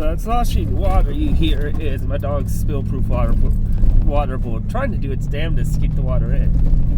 So that sloshing water you hear is my dog's spill-proof water bowl trying to do its damnedest to keep the water in.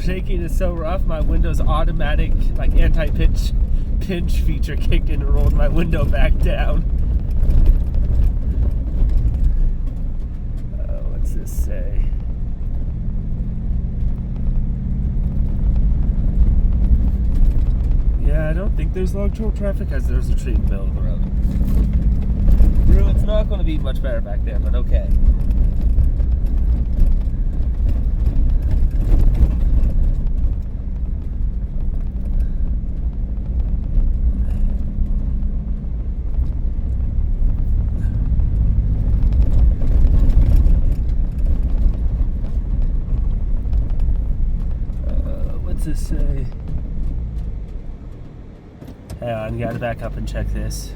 Shaking is so rough, my Windows automatic like anti-pinch feature kicked in and rolled my window back down. What's this say? Yeah, I don't think there's long trail traffic as there's a tree in the middle of the road. It's not going to be much better back there, but okay. What's this say? Hang on, gotta back up and check this.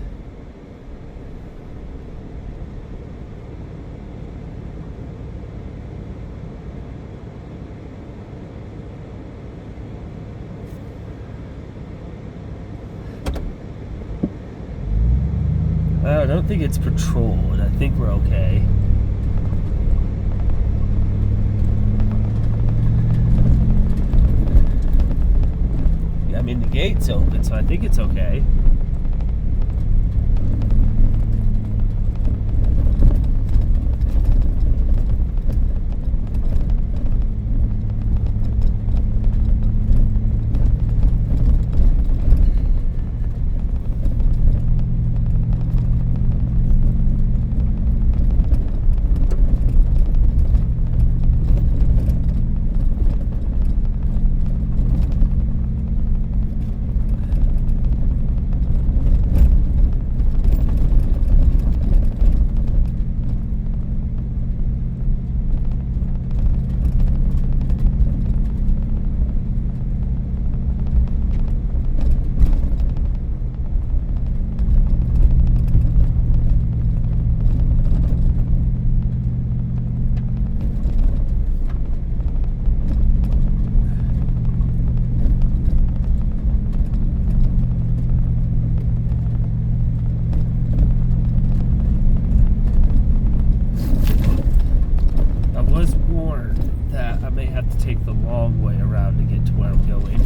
I don't think it's patrolled. I think we're okay. I mean, the gate's open, so I think it's okay. Take the long way around to get to where I'm going.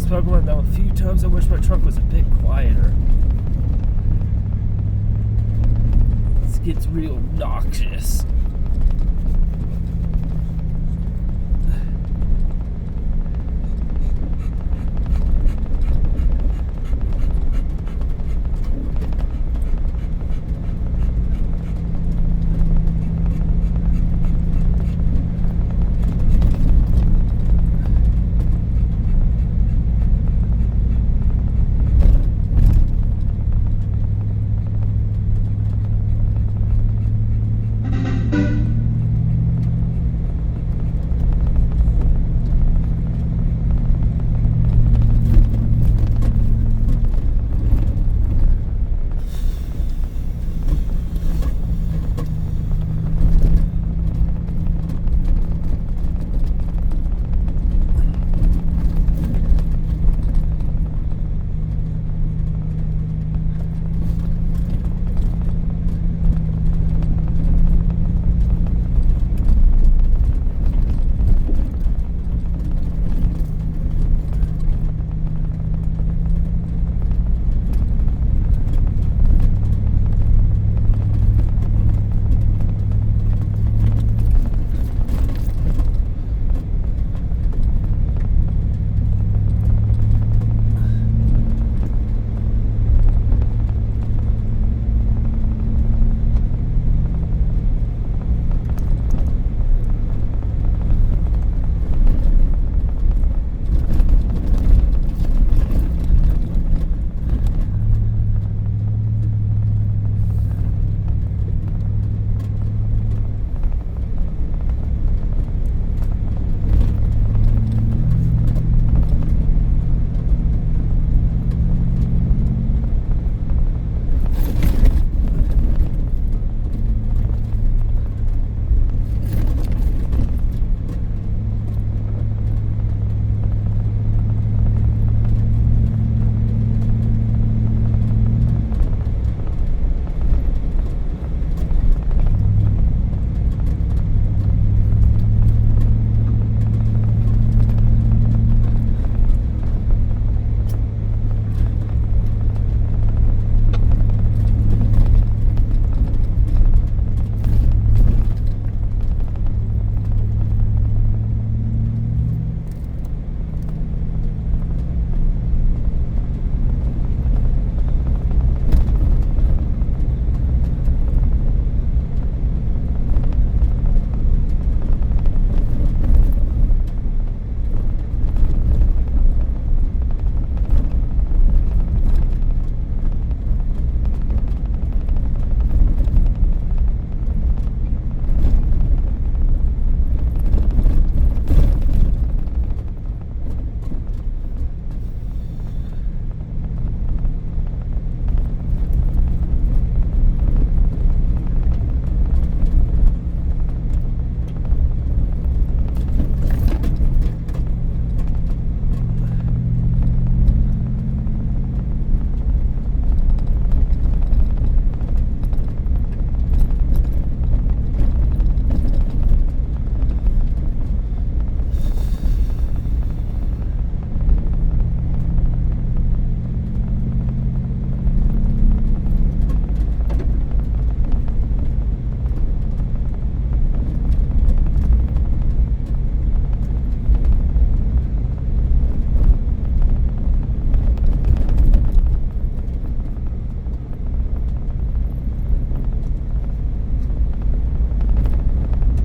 Spoken about a few times. I wish my truck was a bit quieter. This gets real noxious.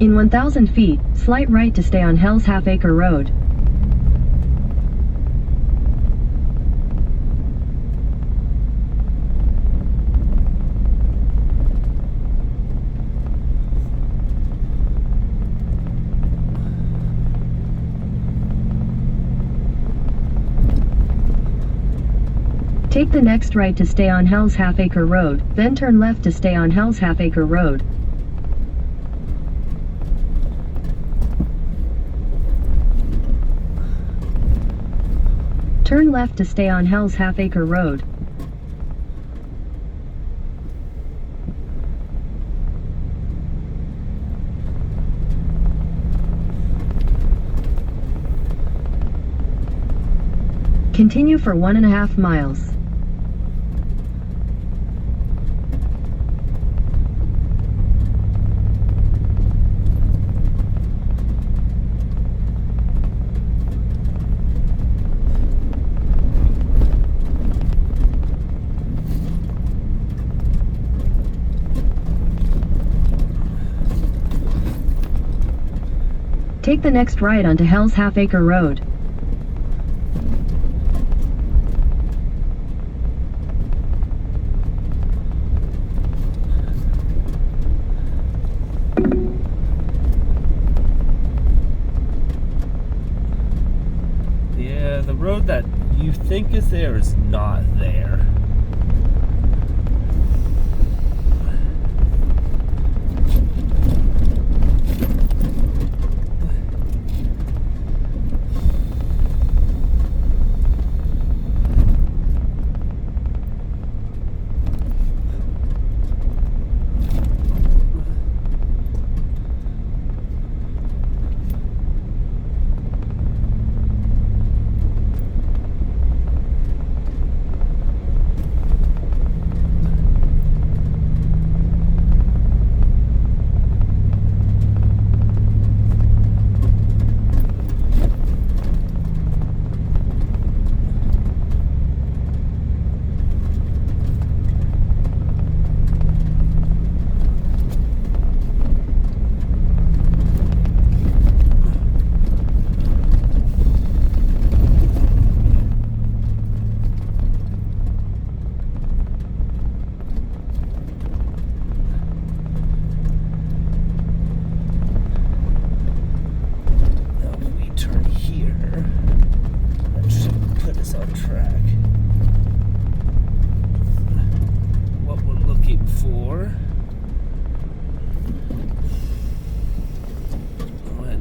In 1,000 feet, slight right to stay on Hell's Half-Acre Road. Take the next right to stay on Hell's Half-Acre Road, then turn left to stay on Hell's Half-Acre Road. Turn left to stay on Hell's Half-Acre Road. Continue for 1.5 miles. Take the next right onto Hell's Half-Acre Road. Yeah, the road that you think is there is not there.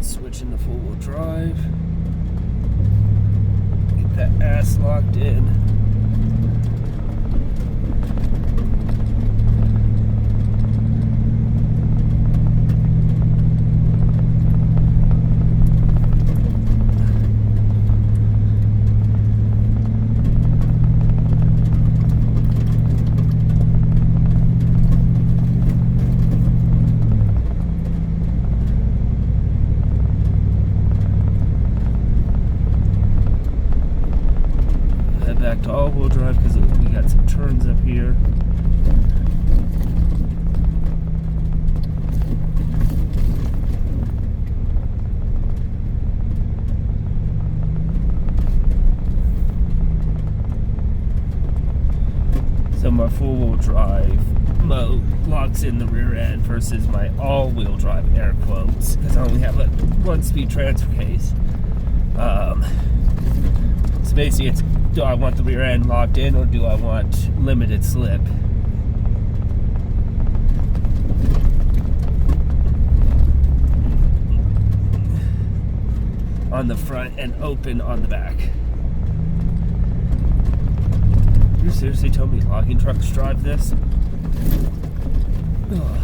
Switching to four-wheel drive. Get that ass locked in. Back to all-wheel drive because we got some turns up here. So my four-wheel drive mode locks in the rear end versus my all-wheel drive, air quotes, because I only have a one-speed transfer case. So basically it's, do I want the rear end locked in or do I want limited slip? On the front and open on the back. You seriously told me logging trucks drive this? Ugh.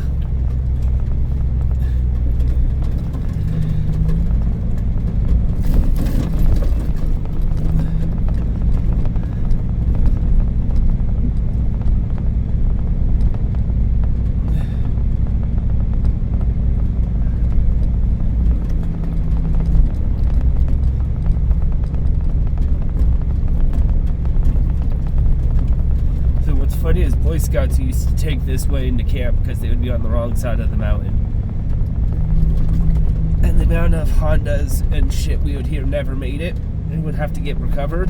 Funny is Boy Scouts used to take this way into camp because they would be on the wrong side of the mountain. the amount of Hondas and shit we would hear never made it and would have to get recovered.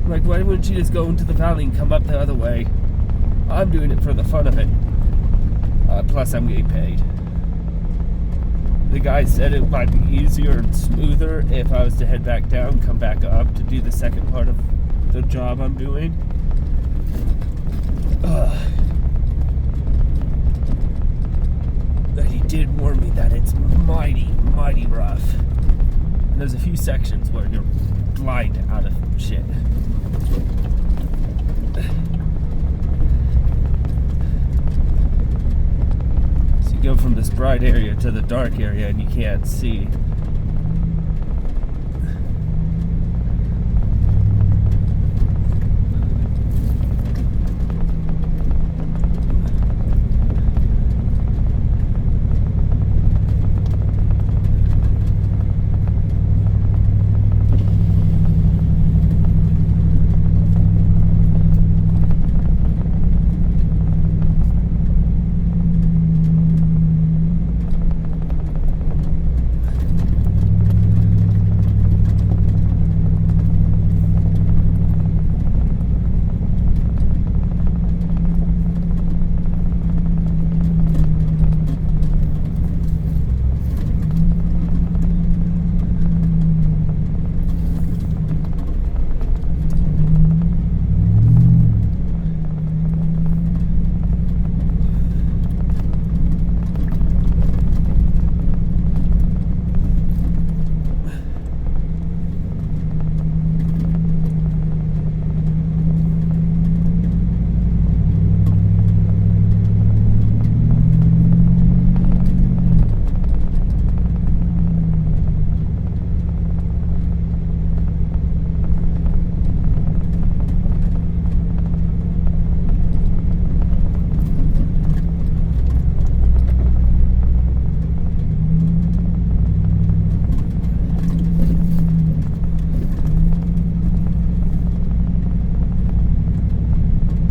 Like, why wouldn't you just go into the valley and come up the other way? I'm doing it for the fun of it. Plus, I'm getting paid. The guy said it might be easier and smoother if I was to head back down, come back up to do the second part of the job I'm doing. But he did warn me that it's mighty, mighty rough. And there's a few sections where you're blind out of shit. So you go from this bright area to the dark area and you can't see.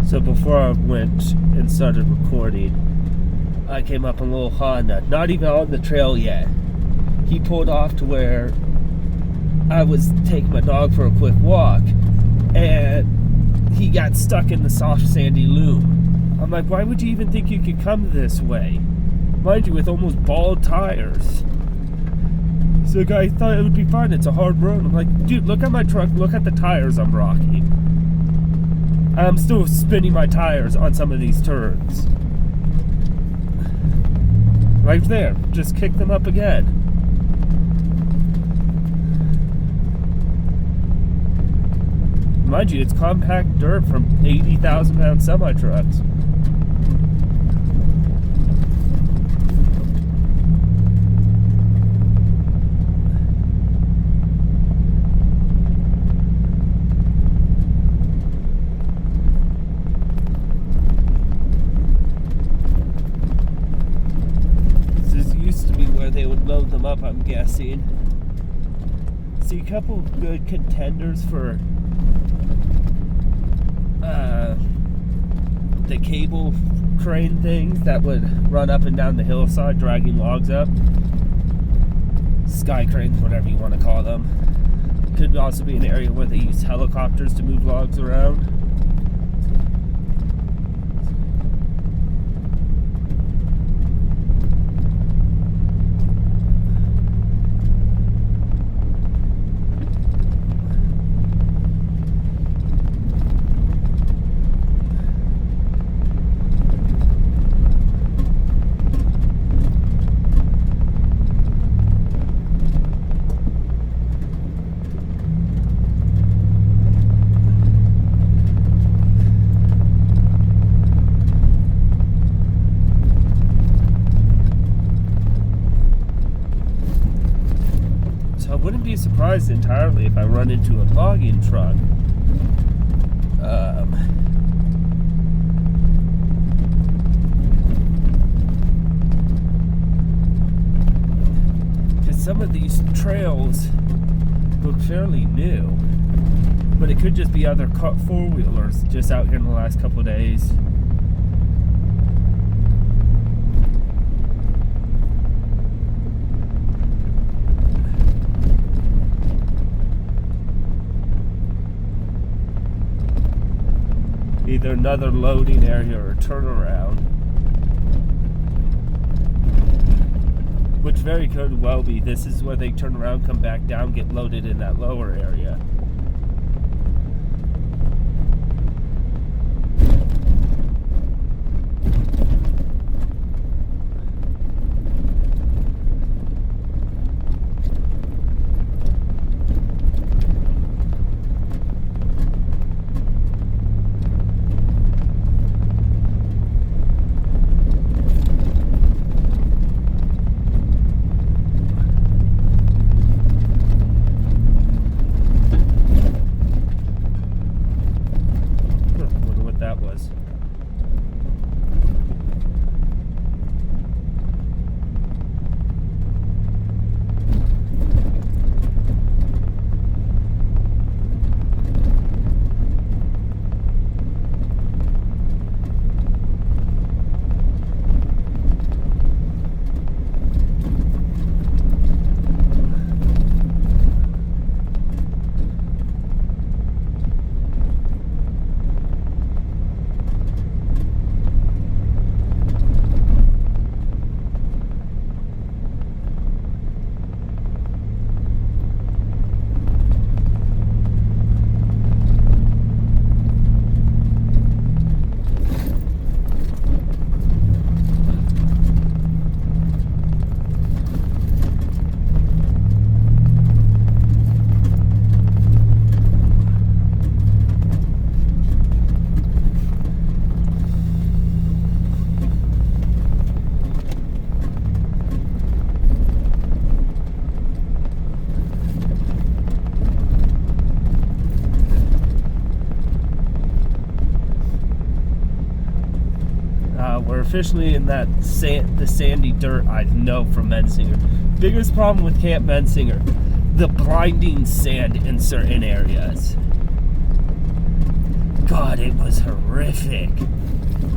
So before I went and started recording, I came up on a little Honda, not even on the trail yet. He pulled off to where I was taking my dog for a quick walk, and he got stuck in the soft sandy loam. I'm like, why would you even think you could come this way? Mind you, with almost bald tires. So the guy thought it would be fine, it's a hard road. I'm like, dude, look at my truck, look at the tires I'm rocking. I'm still spinning my tires on some of these turns. Right there, just kick them up again. Mind you, it's compact dirt from 80,000 pound semi trucks. They would load them up, I'm guessing. See a couple good contenders for the cable crane things that would run up and down the hillside dragging logs up. Sky cranes, whatever you want to call them. Could also be an area where they use helicopters to move logs around. I wouldn't be surprised entirely if I run into a logging truck. Because some of these trails look fairly new, but it could just be other four-wheelers just out here in the last couple of days. either another loading area or a turnaround. Which very could well be. This is where they turn around, come back down, get loaded in that lower area. Wonder what that was. We're officially in that the sandy dirt I know from Mensinger. Biggest problem with Camp Mensinger, the blinding sand in certain areas. God, it was horrific.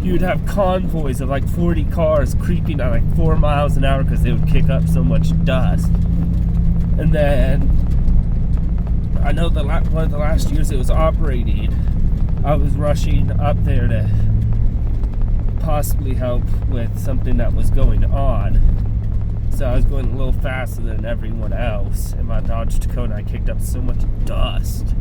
You'd have convoys of like 40 cars creeping at like 4 miles an hour because they would kick up so much dust. And then, I know one of the last years it was operating, I was rushing up there to possibly help with something that was going on. So I was going a little faster than everyone else. In my Dodge Dakota, I kicked up so much dust.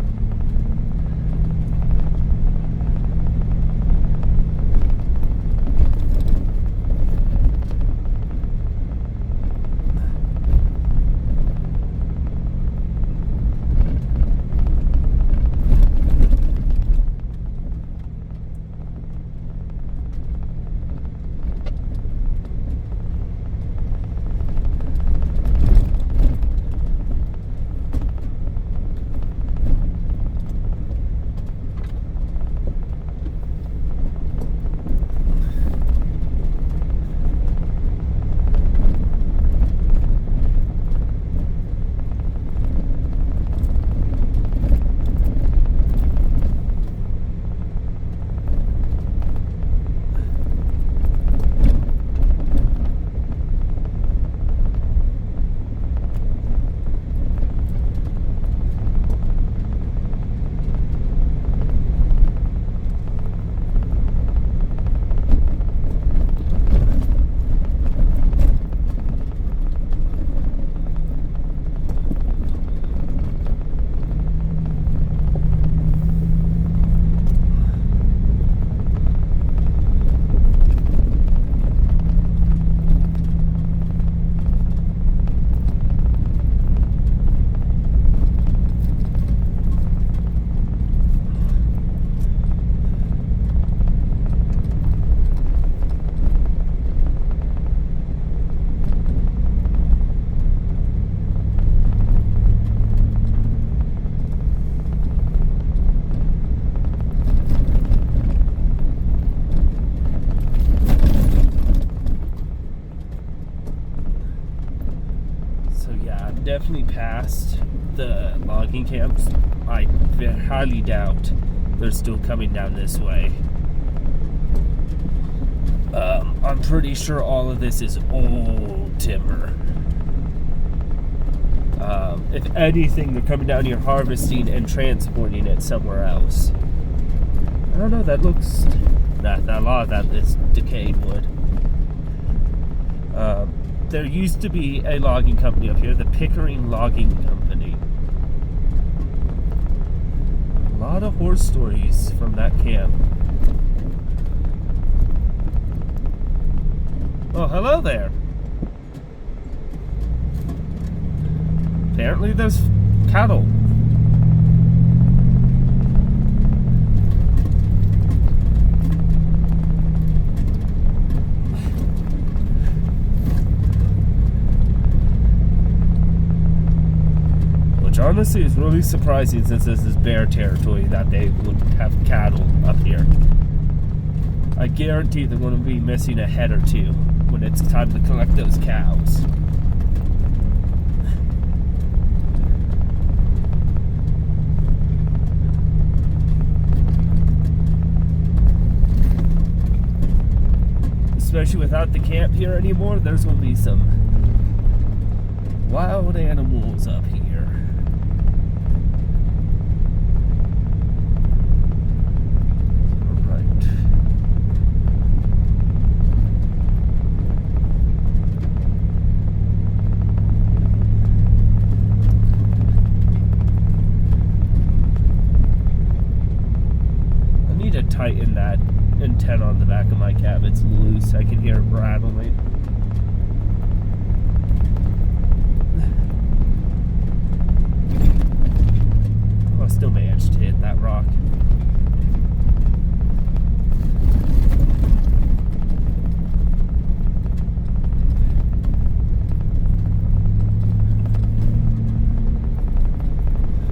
Definitely past the logging camps. I highly doubt they're still coming down this way. I'm pretty sure all of this is old timber. If anything, they're coming down here harvesting and transporting it somewhere else. I don't know, that looks... Nah, a lot of that is decayed wood. There used to be a logging company up here, the Pickering Logging Company. A lot of horror stories from that camp. Oh, hello there. Apparently there's cattle. Which honestly is really surprising since this is bear territory that they would have cattle up here. I guarantee they're going to be missing a head or two when it's time to collect those cows. Especially without the camp here anymore, there's going to be some wild animals up here. Tighten that antenna on the back of my cab. It's loose. I can hear it rattling. Oh, I still managed to hit that rock.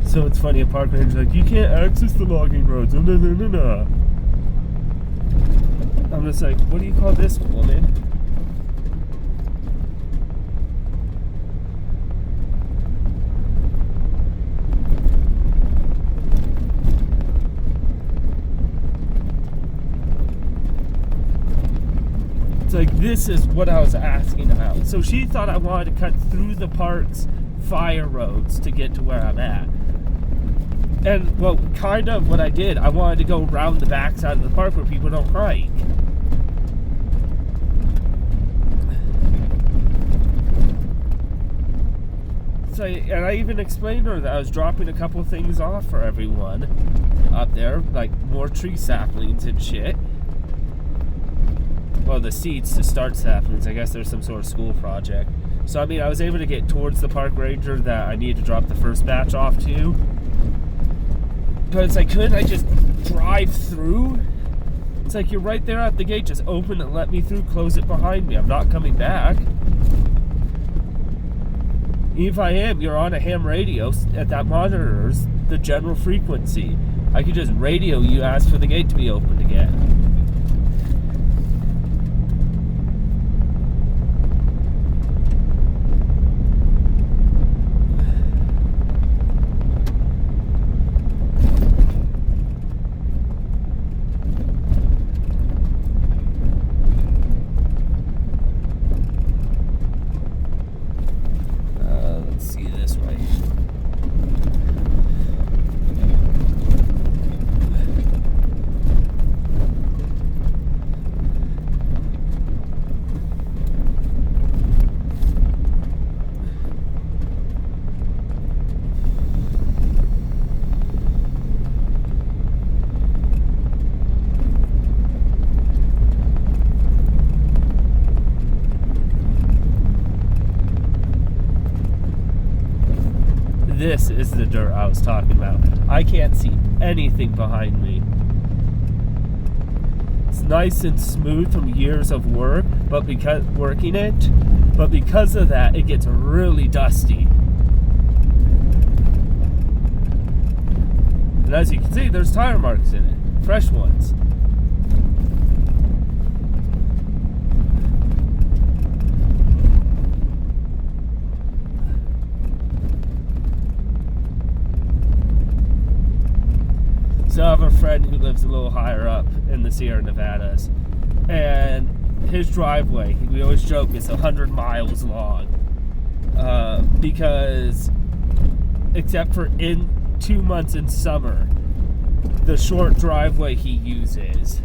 So it's funny, a park ranger's like, you can't access the logging roads. No, no, no, no, no. I'm just like, what do you call this, woman? It's like, this is what I was asking about. So she thought I wanted to cut through the park's fire roads to get to where I'm at. And, well, kind of what I did. I wanted to go around the backside of the park where people don't hike. So, and I even explained to her that I was dropping a couple things off for everyone up there, like more tree saplings and shit. Well, the seeds to start saplings. I guess there's some sort of school project. So, I mean, I was able to get towards the park ranger that I needed to drop the first batch off to. But it's like, couldn't I just drive through? It's like, you're right there at the gate. Just open it, let me through, close it behind me. I'm not coming back. If I am, you're on a ham radio that monitors the general frequency. I could just radio you, ask for the gate to be opened again. This is the dirt I was talking about. I can't see anything behind me. It's nice and smooth from years of work, but because of that, it gets really dusty. And as you can see, there's tire marks in it, fresh ones. So I have a friend who lives a little higher up in the Sierra Nevadas, and his driveway, we always joke, is 100 miles long, because except for in 2 months in summer, the short driveway he uses,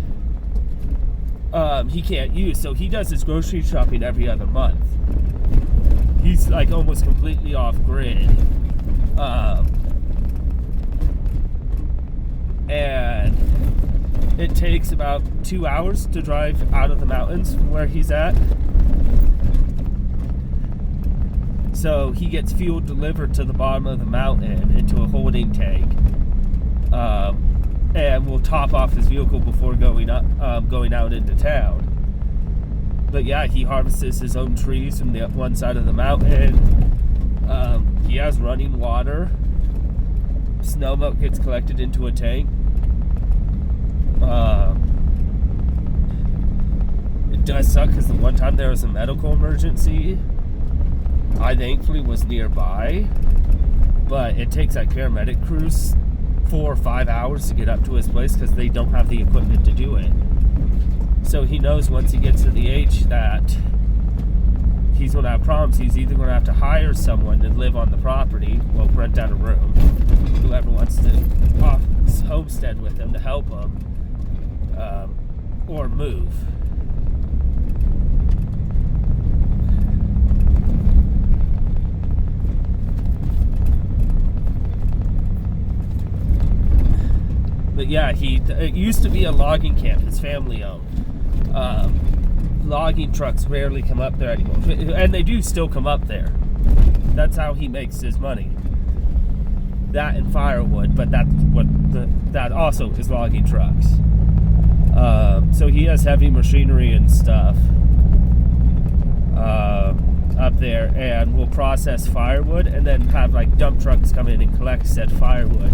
he can't use. So he does his grocery shopping every other month. He's like almost completely off grid. And it takes about 2 hours to drive out of the mountains from where he's at. So he gets fuel delivered to the bottom of the mountain into a holding tank, and will top off his vehicle before going out into town. But yeah, he harvests his own trees from the one side of the mountain. He has running water. Snow melt gets collected into a tank. It does suck because the one time there was a medical emergency, I thankfully was nearby, but it takes like paramedic crews 4 or 5 hours to get up to his place because they don't have the equipment to do it. So he knows once he gets to the age that he's going to have problems. He's either going to have to hire someone to live on the property, well, rent out a room, whoever wants to homestead with him to help him, or move. But yeah, it used to be a logging camp his family owned. Logging trucks rarely come up there anymore, and they do still come up there. That's how he makes his money. That and firewood, but that also is logging trucks. So he has heavy machinery and stuff up there, and will process firewood and then have like dump trucks come in and collect said firewood.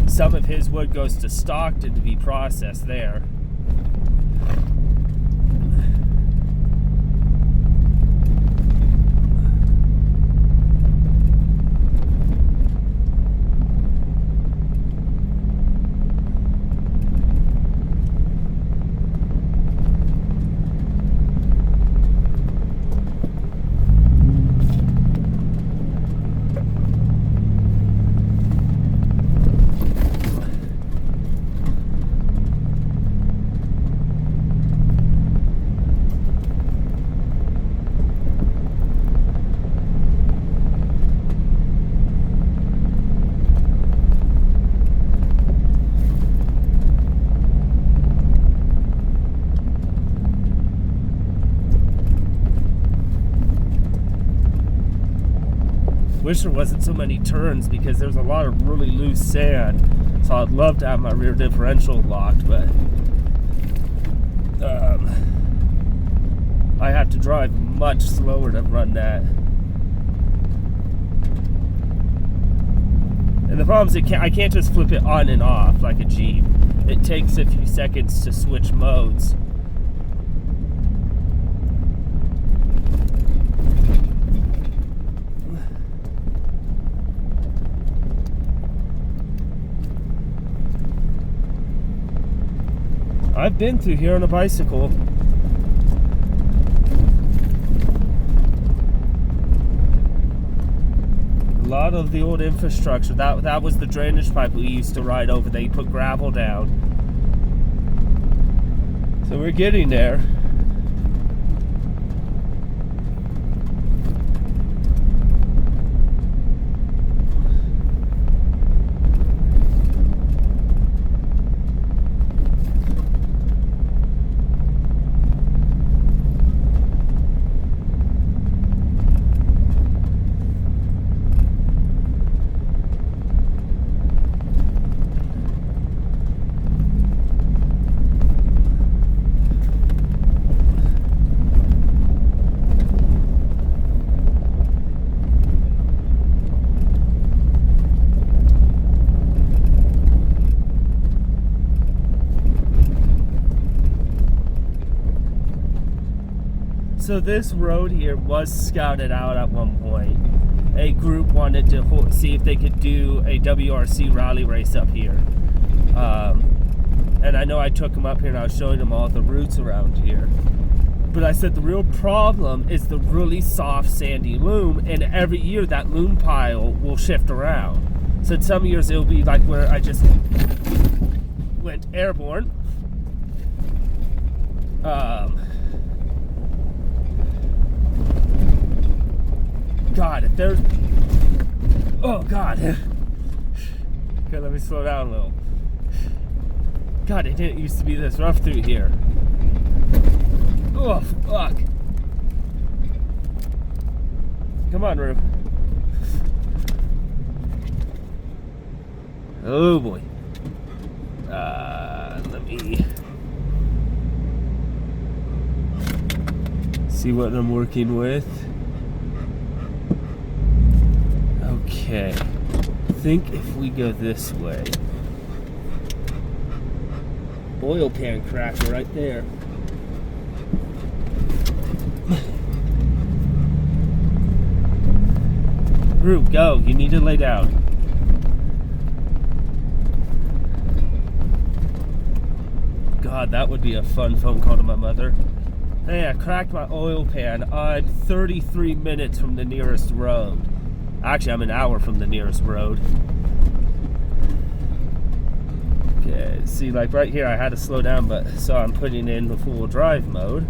Some of his wood goes to Stockton to be processed there. Wish there wasn't so many turns because there's a lot of really loose sand. So I'd love to have my rear differential locked, but I have to drive much slower to run that. And the problem is I can't just flip it on and off like a Jeep. It takes a few seconds to switch modes. I've been through here on a bicycle. A lot of the old infrastructure, that was the drainage pipe we used to ride over. They put gravel down. So we're getting there. So this road here was scouted out at one point. A group wanted to see if they could do a WRC rally race up here. And I know I took them up here and I was showing them all the routes around here. But I said the real problem is the really soft sandy loam, and every year that loam pile will shift around. So some years it'll be like where I just went airborne. God, if there's... Oh, God. Okay, let me slow down a little. God, it didn't used to be this rough through here. Oh, fuck. Come on, Rube. Oh, boy. Let me... see what I'm working with. Okay. I think if we go this way. Oil pan cracker right there. Rube, go. You need to lay down. God, that would be a fun phone call to my mother. Hey, I cracked my oil pan. I'm 33 minutes from the nearest road. Actually, I'm an hour from the nearest road. Okay, see, like right here, I had to slow down, but so I'm putting in the full drive mode.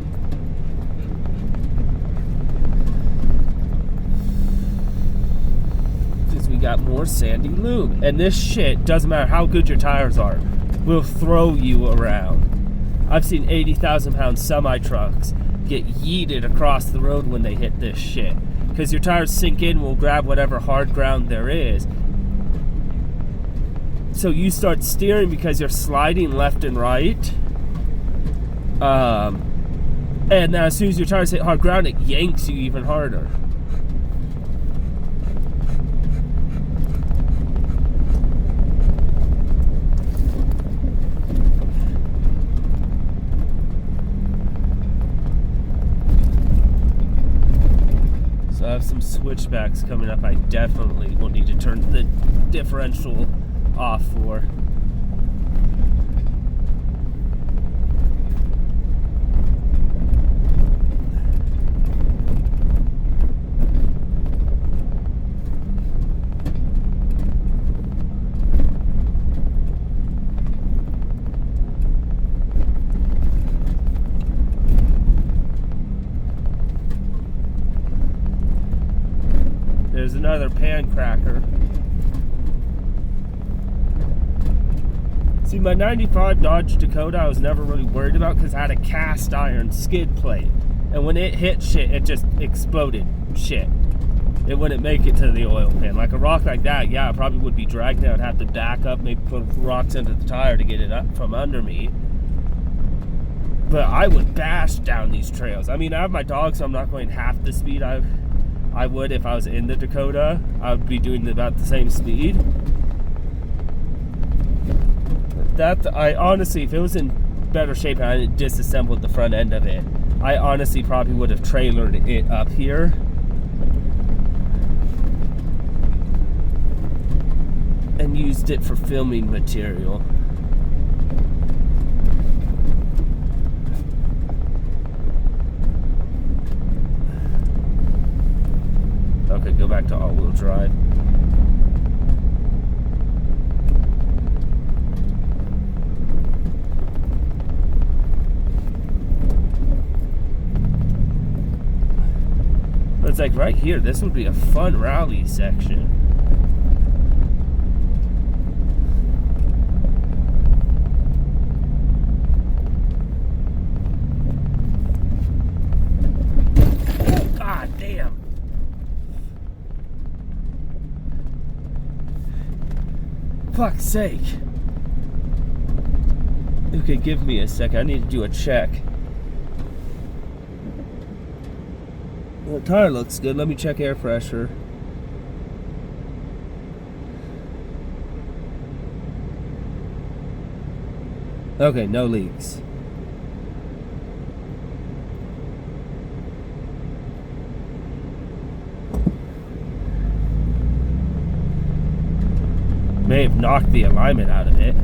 Because we got more sandy lube. And this shit, doesn't matter how good your tires are, will throw you around. I've seen 80,000 pound semi-trucks get yeeted across the road when they hit this shit. Because your tires sink in, will grab whatever hard ground there is. So you start steering because you're sliding left and right. And then as soon as your tires hit hard ground, it yanks you even harder. I have some switchbacks coming up I definitely will need to turn the differential off for. There's another pan cracker. See, my 95 Dodge Dakota I was never really worried about because it had a cast iron skid plate. And when it hit shit, it just exploded shit. It wouldn't make it to the oil pan. Like a rock like that, yeah, it probably would be dragged. I'd have to back up, maybe put rocks into the tire to get it up from under me. But I would bash down these trails. I mean, I have my dog, so I'm not going half the speed I would if I was in the Dakota. I would be doing about the same speed. I honestly, if it was in better shape and I didn't disassemble the front end of it, I honestly probably would have trailered it up here. And used it for filming material. Okay, go back to all-wheel drive. But it's like right here, this would be a fun rally section. Oh, God damn. Fuck's sake. Okay, give me a second. I need to do a check. Well, the tire looks good. Let me check air pressure. Okay, no leaks. May have knocked the alignment out of it.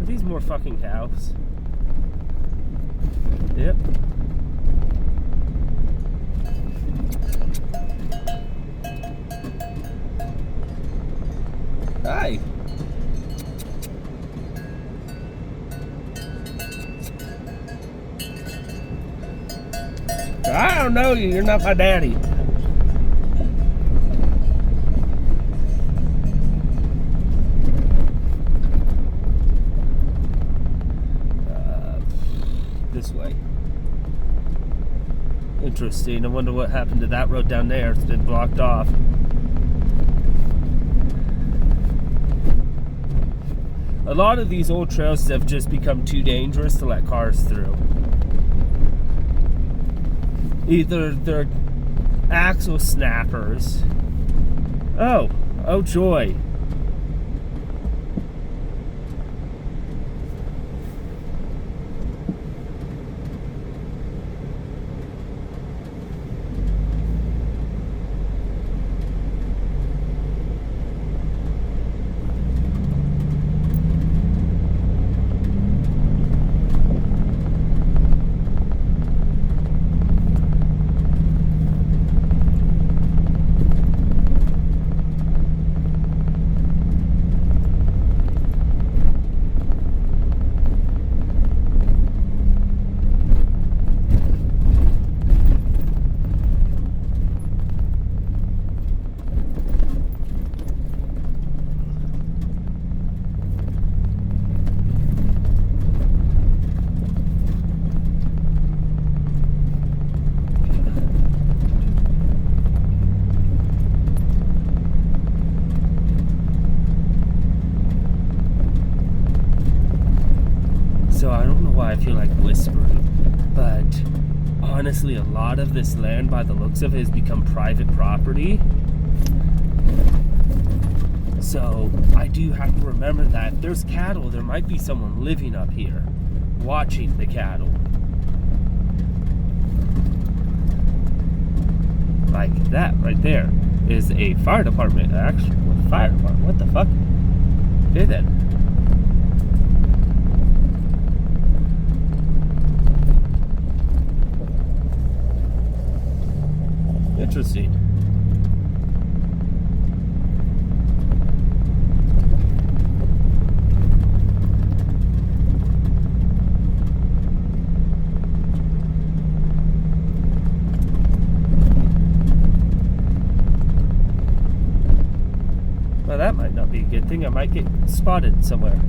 Are these more fucking cows? I don't know you. You're not my daddy. This way. Interesting. I wonder what happened to that road down there. It's been blocked off. A lot of these old trails have just become too dangerous to let cars through. Either they're axle snappers. Oh joy. So I don't know why I feel like whispering, but honestly, a lot of this land, by the looks of it, has become private property. So I do have to remember that if there's cattle, there might be someone living up here, watching the cattle. Like that right there is a fire department. Actually, fire department. What the fuck? Okay then. Interesting. Well, that might not be a good thing. I might get spotted somewhere.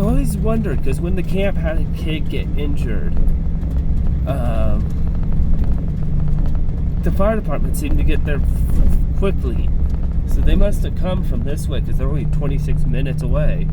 So I always wondered, because when the camp had a kid get injured, the fire department seemed to get there quickly. So they must have come from this way, because they're only 26 minutes away.